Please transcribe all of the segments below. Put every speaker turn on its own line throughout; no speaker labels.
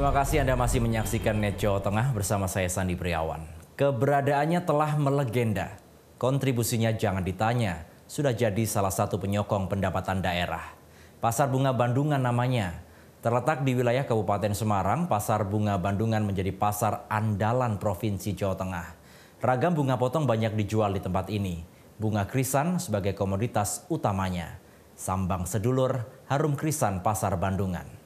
Terima kasih Anda masih menyaksikan Net Jawa Tengah bersama saya Sandi Priawan. Keberadaannya telah melegenda. Kontribusinya jangan ditanya, sudah jadi salah satu penyokong pendapatan daerah. Pasar Bunga Bandungan namanya. Terletak di wilayah Kabupaten Semarang, Pasar Bunga Bandungan menjadi pasar andalan Provinsi Jawa Tengah. Ragam bunga potong banyak dijual di tempat ini. Bunga krisan sebagai komoditas utamanya. Sambang sedulur, harum krisan Pasar Bandungan.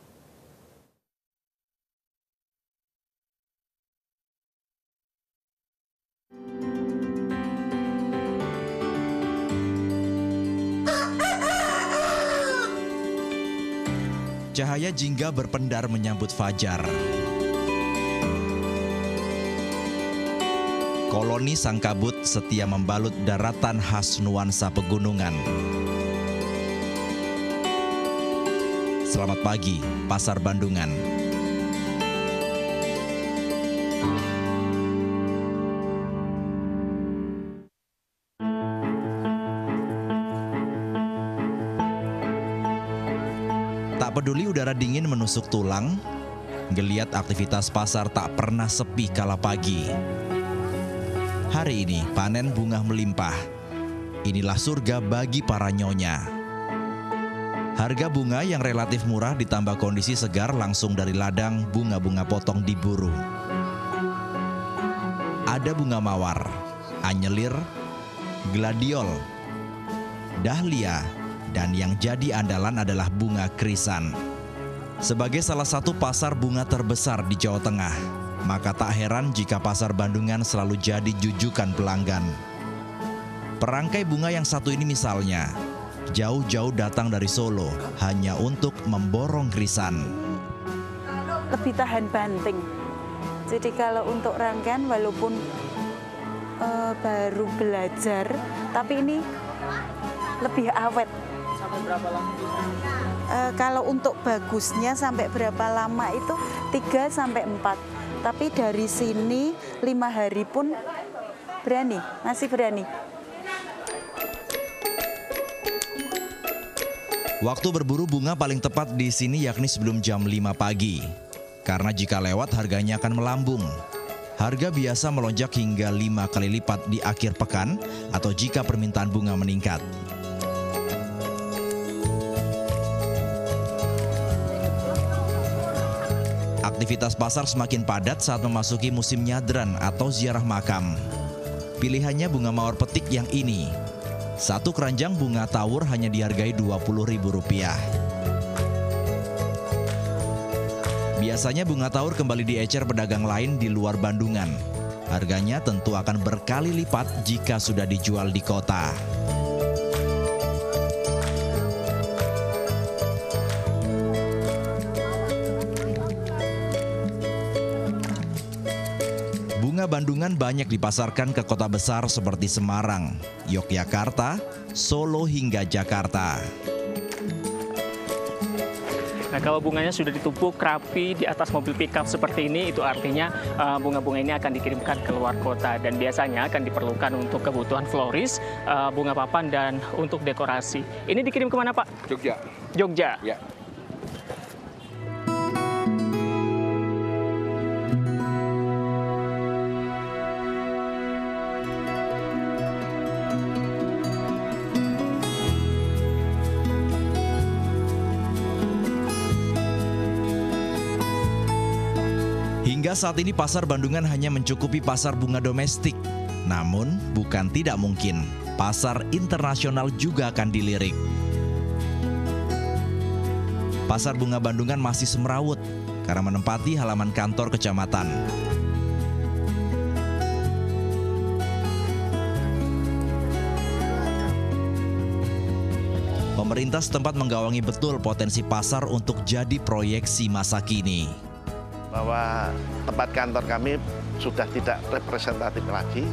Cahaya jingga berpendar menyambut fajar. Koloni sang kabut setia membalut daratan khas nuansa pegunungan. Selamat pagi, Pasar Bandungan. Tak peduli udara dingin menusuk tulang, geliat aktivitas pasar tak pernah sepi kala pagi. Hari ini panen bunga melimpah. Inilah surga bagi para nyonya. Harga bunga yang relatif murah ditambah kondisi segar langsung dari ladang bunga-bunga potong diburu. Ada bunga mawar, anyelir, gladiol, dahlia, dan yang jadi andalan adalah bunga krisan. Sebagai salah satu pasar bunga terbesar di Jawa Tengah, maka tak heran jika Pasar Bandungan selalu jadi jujukan pelanggan. Perangkai bunga yang satu ini misalnya, jauh-jauh datang dari Solo hanya untuk memborong krisan.
Lebih tahan banting. Jadi kalau untuk rangkaian walaupun baru belajar, tapi ini lebih awet. Sampai berapa lama? Kalau untuk bagusnya sampai berapa lama itu 3 sampai 4. Tapi dari sini 5 hari pun berani, masih berani.
Waktu berburu bunga paling tepat di sini yakni sebelum jam 5 pagi. Karena jika lewat harganya akan melambung. Harga biasa melonjak hingga 5 kali lipat di akhir pekan atau jika permintaan bunga meningkat. Aktivitas pasar semakin padat saat memasuki musim nyadran atau ziarah makam. Pilihannya bunga mawar petik yang ini. Satu keranjang bunga tawur hanya dihargai Rp20.000. Biasanya bunga tawur kembali diecer pedagang lain di luar Bandungan. Harganya tentu akan berkali lipat jika sudah dijual di kota. Bunga Bandungan banyak dipasarkan ke kota besar seperti Semarang, Yogyakarta, Solo hingga Jakarta.
Nah, kalau bunganya sudah ditumpuk rapi di atas mobil pickup seperti ini, itu artinya bunga-bunga ini akan dikirimkan ke luar kota dan biasanya akan diperlukan untuk kebutuhan floris, bunga papan dan untuk dekorasi. Ini dikirim kemana, Pak?
Jogja.
Jogja.
Ya.
Hingga saat ini Pasar Bandungan hanya mencukupi pasar bunga domestik. Namun bukan tidak mungkin, pasar internasional juga akan dilirik. Pasar Bunga Bandungan masih semrawut karena menempati halaman kantor kecamatan. Pemerintah setempat menggawangi betul potensi pasar untuk jadi proyeksi masa kini.
Bahwa tempat kantor kami sudah tidak representatif lagi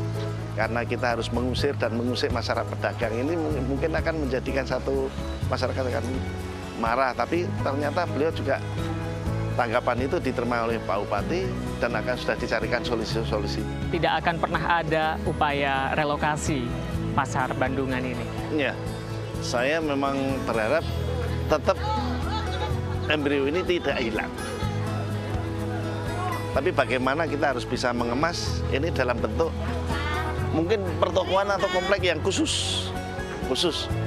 karena kita harus mengusir masyarakat pedagang. Ini mungkin akan menjadikan satu masyarakat akan marah, tapi ternyata beliau juga tanggapan itu diterima oleh Pak Bupati dan akan sudah dicarikan solusi-solusi. Tidak
akan pernah ada upaya relokasi Pasar Bandungan ini?
Ya, saya memang berharap tetap embrio ini tidak hilang. Tapi bagaimana kita harus bisa mengemas ini dalam bentuk mungkin pertokoan atau komplek yang khusus,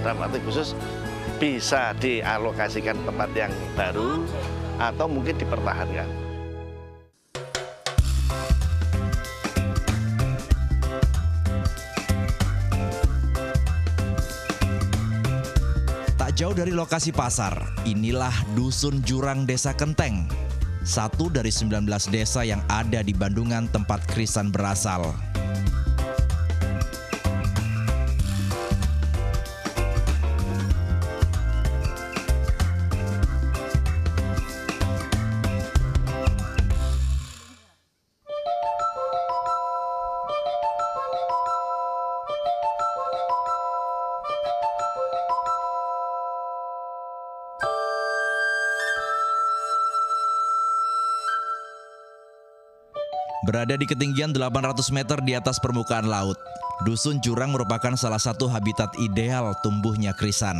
dalam arti khusus bisa dialokasikan tempat yang baru atau mungkin dipertahankan.
Tak jauh dari lokasi pasar, inilah Dusun Jurang Desa Kenteng, satu dari 19 desa yang ada di Bandungan tempat Krisan berasal. Berada di ketinggian 800 meter di atas permukaan laut, Dusun Jurang merupakan salah satu habitat ideal tumbuhnya krisan.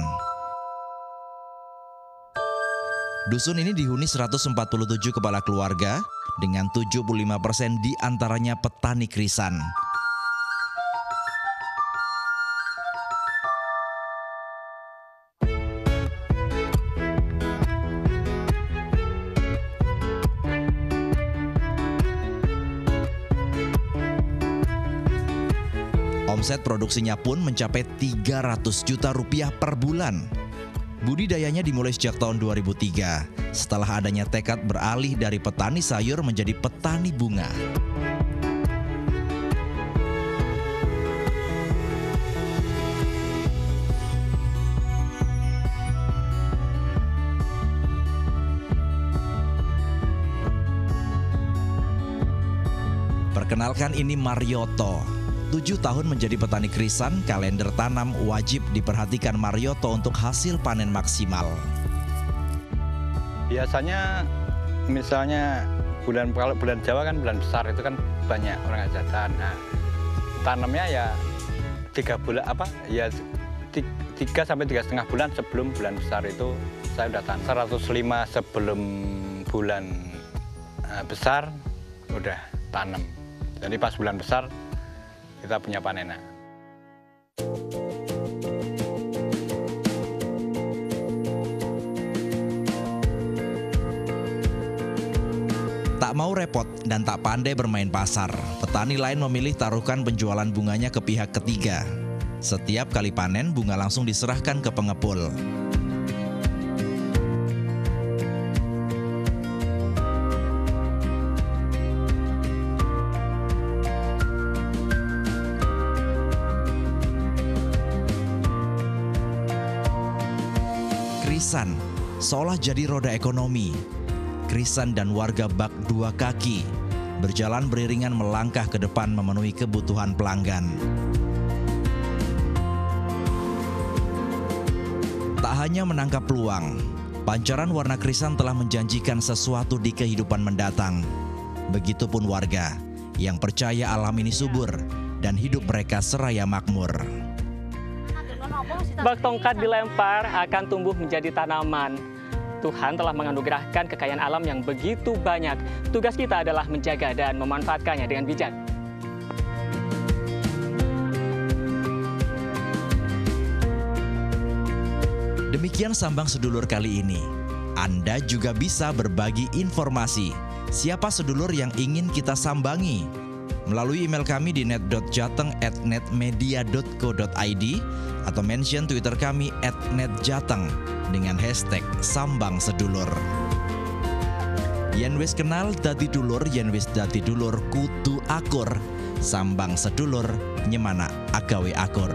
Dusun ini dihuni 147 kepala keluarga dengan 75% diantaranya petani krisan. Omset produksinya pun mencapai 300 juta rupiah per bulan. Budidayanya dimulai sejak tahun 2003, setelah adanya tekad beralih dari petani sayur menjadi petani bunga. Perkenalkan, ini Marioto. 7 tahun menjadi petani krisan, kalender tanam wajib diperhatikan Marioto untuk hasil panen maksimal.
Biasanya misalnya kalau bulan Jawa kan bulan besar itu kan banyak orang hajatan. Nah, tanamnya ya 3 sampai 3,5 bulan sebelum bulan besar itu saya udah tanam. 105 sebelum bulan besar udah tanam. Jadi pas bulan besar kita punya panenan.
Tak mau repot dan tak pandai bermain pasar, petani lain memilih taruhkan penjualan bunganya ke pihak ketiga. Setiap kali panen, bunga langsung diserahkan ke pengepul. Krisan seolah jadi roda ekonomi. Krisan dan warga bak 2 kaki berjalan beriringan melangkah ke depan memenuhi kebutuhan pelanggan. Tak hanya menangkap peluang, pancaran warna krisan telah menjanjikan sesuatu di kehidupan mendatang. Begitupun warga yang percaya alam ini subur dan hidup mereka seraya makmur.
Bak tongkat dilempar akan tumbuh menjadi tanaman. Tuhan telah menganugerahkan kekayaan alam yang begitu banyak. Tugas kita adalah menjaga dan memanfaatkannya dengan bijak.
Demikian Sambang Sedulur kali ini. Anda juga bisa berbagi informasi siapa sedulur yang ingin kita sambangi melalui email kami di net.jateng@netmedia.co.id atau mention Twitter kami @netjateng dengan hashtag Sambang Sedulur. Yen wis kenal dadi dulur, yen wis dadi dulur kudu akur. Sambang Sedulur nyemana agawe akur.